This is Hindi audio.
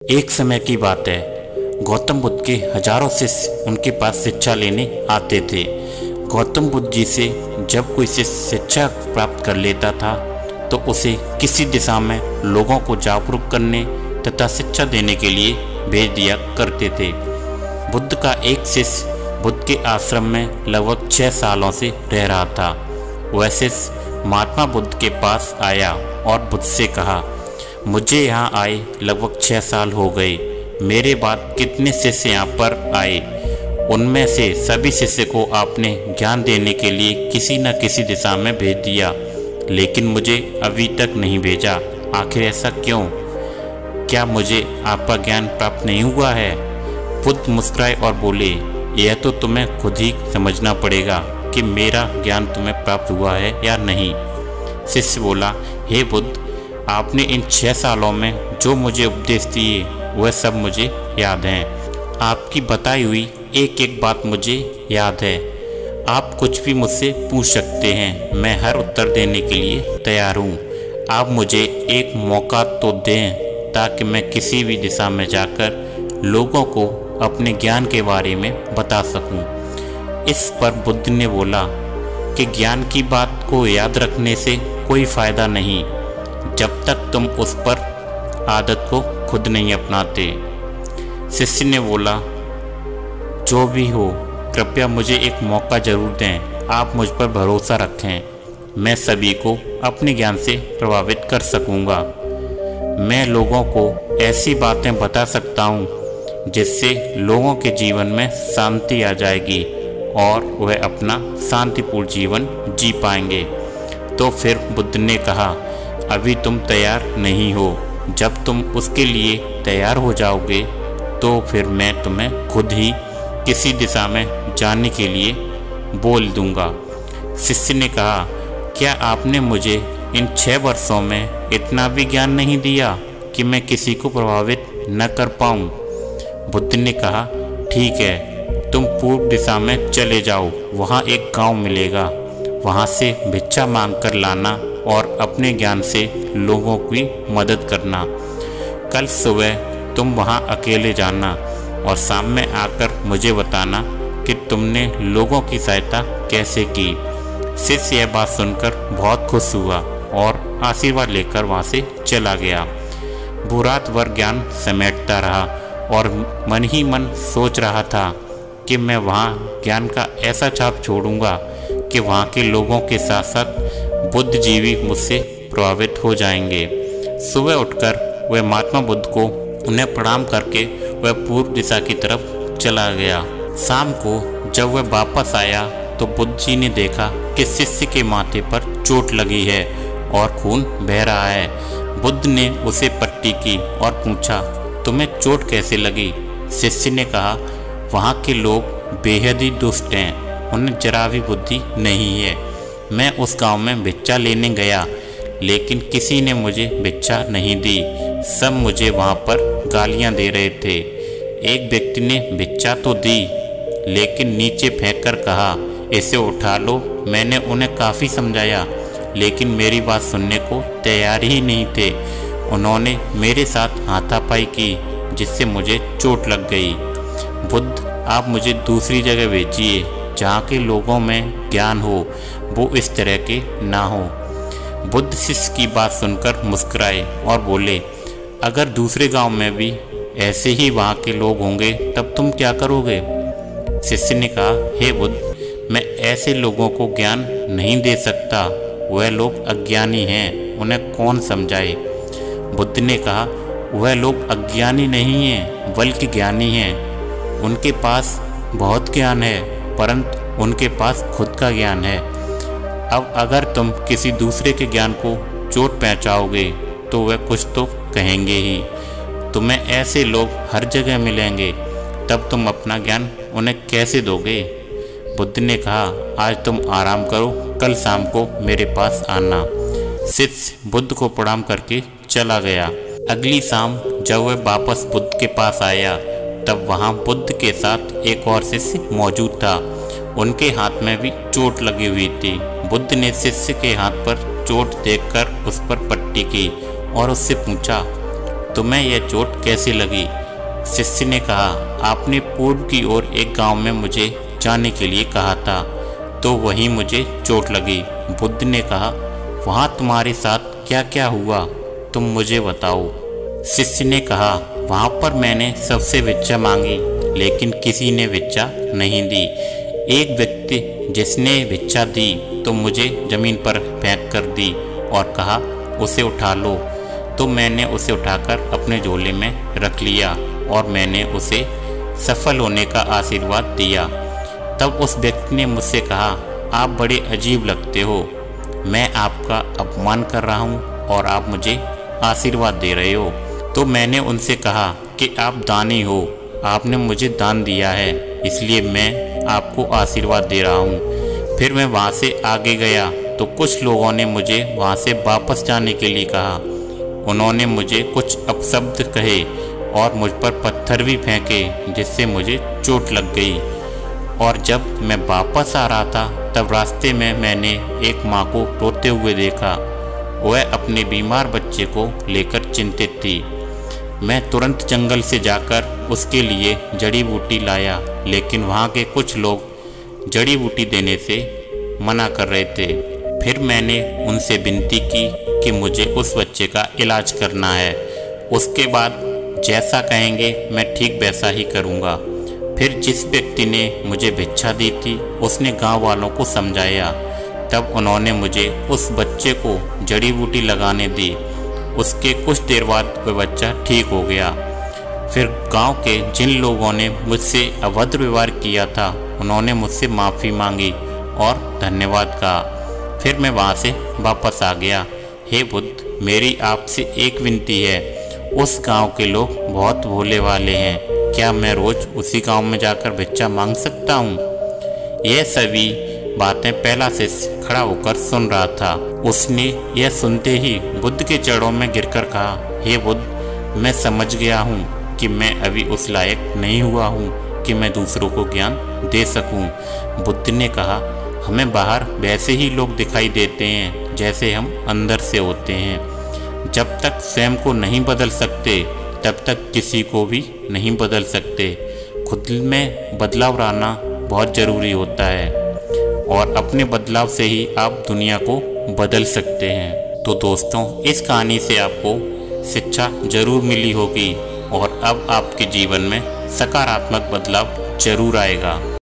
एक समय की बात है। गौतम बुद्ध के हजारों शिष्य उनके पास शिक्षा लेने आते थे। गौतम बुद्ध जी से जब कोई शिष्य शिक्षा प्राप्त कर लेता था तो उसे किसी दिशा में लोगों को जागरूक करने तथा शिक्षा देने के लिए भेज दिया करते थे। बुद्ध का एक शिष्य बुद्ध के आश्रम में लगभग 6 सालों से रह रहा था। वह शिष्य महात्मा बुद्ध के पास आया और बुद्ध से कहा, मुझे यहाँ आए लगभग 6 साल हो गए। मेरे बाद कितने शिष्य यहाँ पर आए, उनमें से सभी शिष्य को आपने ज्ञान देने के लिए किसी न किसी दिशा में भेज दिया, लेकिन मुझे अभी तक नहीं भेजा। आखिर ऐसा क्यों? क्या मुझे आपका ज्ञान प्राप्त नहीं हुआ है? बुद्ध मुस्कुराए और बोले, यह तो तुम्हें खुद ही समझना पड़ेगा कि मेरा ज्ञान तुम्हें प्राप्त हुआ है या नहीं। शिष्य बोला, हे बुद्ध, आपने इन 6 सालों में जो मुझे उपदेश दिए वह सब मुझे याद हैं। आपकी बताई हुई एक एक बात मुझे याद है। आप कुछ भी मुझसे पूछ सकते हैं, मैं हर उत्तर देने के लिए तैयार हूँ। आप मुझे एक मौका तो दें ताकि मैं किसी भी दिशा में जाकर लोगों को अपने ज्ञान के बारे में बता सकूं। इस पर बुद्ध ने बोला कि ज्ञान की बात को याद रखने से कोई फ़ायदा नहीं जब तक तुम उस पर आदत को खुद नहीं अपनाते। शिष्य ने बोला, जो भी हो, कृपया मुझे एक मौका ज़रूर दें। आप मुझ पर भरोसा रखें, मैं सभी को अपने ज्ञान से प्रभावित कर सकूंगा। मैं लोगों को ऐसी बातें बता सकता हूँ जिससे लोगों के जीवन में शांति आ जाएगी और वह अपना शांतिपूर्ण जीवन जी पाएंगे। तो फिर बुद्ध ने कहा, अभी तुम तैयार नहीं हो। जब तुम उसके लिए तैयार हो जाओगे तो फिर मैं तुम्हें खुद ही किसी दिशा में जाने के लिए बोल दूंगा। शिष्य ने कहा, क्या आपने मुझे इन 6 वर्षों में इतना भी ज्ञान नहीं दिया कि मैं किसी को प्रभावित न कर पाऊँ? बुद्ध ने कहा, ठीक है, तुम पूर्व दिशा में चले जाओ, वहाँ एक गांव मिलेगा। वहाँ से भिक्षा मांग कर लाना और अपने ज्ञान से लोगों की मदद करना। कल सुबह तुम वहाँ अकेले जाना और शाम में आकर मुझे बताना कि तुमने लोगों की सहायता कैसे की। शिष्य यह बात सुनकर बहुत खुश हुआ और आशीर्वाद लेकर वहाँ से चला गया। वो रात भर ज्ञान समेटता रहा और मन ही मन सोच रहा था कि मैं वहाँ ज्ञान का ऐसा छाप छोड़ूंगा कि वहाँ के लोगों के साथ साथ बुद्ध जी भी मुझसे प्रभावित हो जाएंगे। सुबह उठकर वह महात्मा बुद्ध को उन्हें प्रणाम करके वह पूर्व दिशा की तरफ चला गया। शाम को जब वह वापस आया तो बुद्ध जी ने देखा कि शिष्य के माथे पर चोट लगी है और खून बह रहा है। बुद्ध ने उसे पट्टी की और पूछा, तुम्हें चोट कैसे लगी? शिष्य ने कहा, वहाँ के लोग बेहद ही दुष्ट हैं, उन्हें जरा भी बुद्धि नहीं है। मैं उस गांव में भिक्षा लेने गया, लेकिन किसी ने मुझे भिक्षा नहीं दी। सब मुझे वहाँ पर गालियाँ दे रहे थे। एक व्यक्ति ने भिक्षा तो दी, लेकिन नीचे फेंककर कहा, इसे उठा लो। मैंने उन्हें काफ़ी समझाया, लेकिन मेरी बात सुनने को तैयार ही नहीं थे। उन्होंने मेरे साथ हाथापाई की, जिससे मुझे चोट लग गई। बुद्ध, आप मुझे दूसरी जगह भेजिए जहाँ के लोगों में ज्ञान हो, वो इस तरह के ना हो। बुद्ध शिष्य की बात सुनकर मुस्कुराए और बोले, अगर दूसरे गांव में भी ऐसे ही वहाँ के लोग होंगे तब तुम क्या करोगे? शिष्य ने कहा, हे बुद्ध, मैं ऐसे लोगों को ज्ञान नहीं दे सकता। वह लोग अज्ञानी हैं, उन्हें कौन समझाए? बुद्ध ने कहा, वह लोग अज्ञानी नहीं हैं बल्कि ज्ञानी हैं। उनके पास बहुत ज्ञान है, परंतु उनके पास खुद का ज्ञान है। अब अगर तुम किसी दूसरे के ज्ञान को चोट पहुँचाओगे तो वह कुछ तो कहेंगे ही। तुम्हें ऐसे लोग हर जगह मिलेंगे, तब तुम अपना ज्ञान उन्हें कैसे दोगे? बुद्ध ने कहा, आज तुम आराम करो, कल शाम को मेरे पास आना। शिष्य बुद्ध को प्रणाम करके चला गया। अगली शाम जब वह वापस बुद्ध के पास आया तब वहाँ बुद्ध के साथ एक और शिष्य मौजूद था। उनके हाथ में भी चोट लगी हुई थी। बुद्ध ने शिष्य के हाथ पर चोट देखकर उस पर पट्टी की और उससे पूछा, तुम्हें यह चोट कैसे लगी? शिष्य ने कहा, आपने पूर्व की ओर एक गांव में मुझे जाने के लिए कहा था, तो वहीं मुझे चोट लगी। बुद्ध ने कहा, वहाँ तुम्हारे साथ क्या क्या हुआ, तुम मुझे बताओ। शिष्य ने कहा, वहाँ पर मैंने सबसे भिक्षा मांगी, लेकिन किसी ने भिक्षा नहीं दी। एक व्यक्ति जिसने भिक्षा दी तो मुझे ज़मीन पर फेंक कर दी और कहा, उसे उठा लो। तो मैंने उसे उठाकर अपने झोले में रख लिया और मैंने उसे सफल होने का आशीर्वाद दिया। तब उस व्यक्ति ने मुझसे कहा, आप बड़े अजीब लगते हो, मैं आपका अपमान कर रहा हूँ और आप मुझे आशीर्वाद दे रहे हो। तो मैंने उनसे कहा कि आप दानी हो, आपने मुझे दान दिया है, इसलिए मैं आपको आशीर्वाद दे रहा हूँ। फिर मैं वहाँ से आगे गया तो कुछ लोगों ने मुझे वहाँ से वापस जाने के लिए कहा। उन्होंने मुझे कुछ अपशब्द कहे और मुझ पर पत्थर भी फेंके, जिससे मुझे चोट लग गई। और जब मैं वापस आ रहा था तब रास्ते में मैंने एक माँ को रोते हुए देखा। वह अपने बीमार बच्चे को लेकर चिंतित थी। मैं तुरंत जंगल से जाकर उसके लिए जड़ी बूटी लाया, लेकिन वहाँ के कुछ लोग जड़ी बूटी देने से मना कर रहे थे। फिर मैंने उनसे विनती की कि मुझे उस बच्चे का इलाज करना है। उसके बाद जैसा कहेंगे मैं ठीक वैसा ही करूँगा। फिर जिस व्यक्ति ने मुझे भिक्षा दी थी उसने गांव वालों को समझाया। तब उन्होंने मुझे उस बच्चे को जड़ी बूटी लगाने दी। उसके कुछ देर बाद वह बच्चा ठीक हो गया। फिर गांव के जिन लोगों ने मुझसे अभद्र व्यवहार किया था उन्होंने मुझसे माफ़ी मांगी और धन्यवाद कहा। फिर मैं वहाँ से वापस आ गया। हे बुद्ध, मेरी आपसे एक विनती है, उस गांव के लोग बहुत भोले वाले हैं, क्या मैं रोज़ उसी गांव में जाकर भिक्षा मांग सकता हूँ? यह सभी बातें पहला शिष्य खड़ा होकर सुन रहा था। उसने यह सुनते ही बुद्ध के चरणों में गिरकर कहा, हे बुद्ध, मैं समझ गया हूँ कि मैं अभी उस लायक नहीं हुआ हूँ कि मैं दूसरों को ज्ञान दे सकूँ। बुद्ध ने कहा, हमें बाहर वैसे ही लोग दिखाई देते हैं जैसे हम अंदर से होते हैं। जब तक स्वयं को नहीं बदल सकते तब तक किसी को भी नहीं बदल सकते। खुद में बदलाव लाना बहुत ज़रूरी होता है और अपने बदलाव से ही आप दुनिया को बदल सकते हैं। तो दोस्तों, इस कहानी से आपको शिक्षा ज़रूर मिली होगी और अब आपके जीवन में सकारात्मक बदलाव ज़रूर आएगा।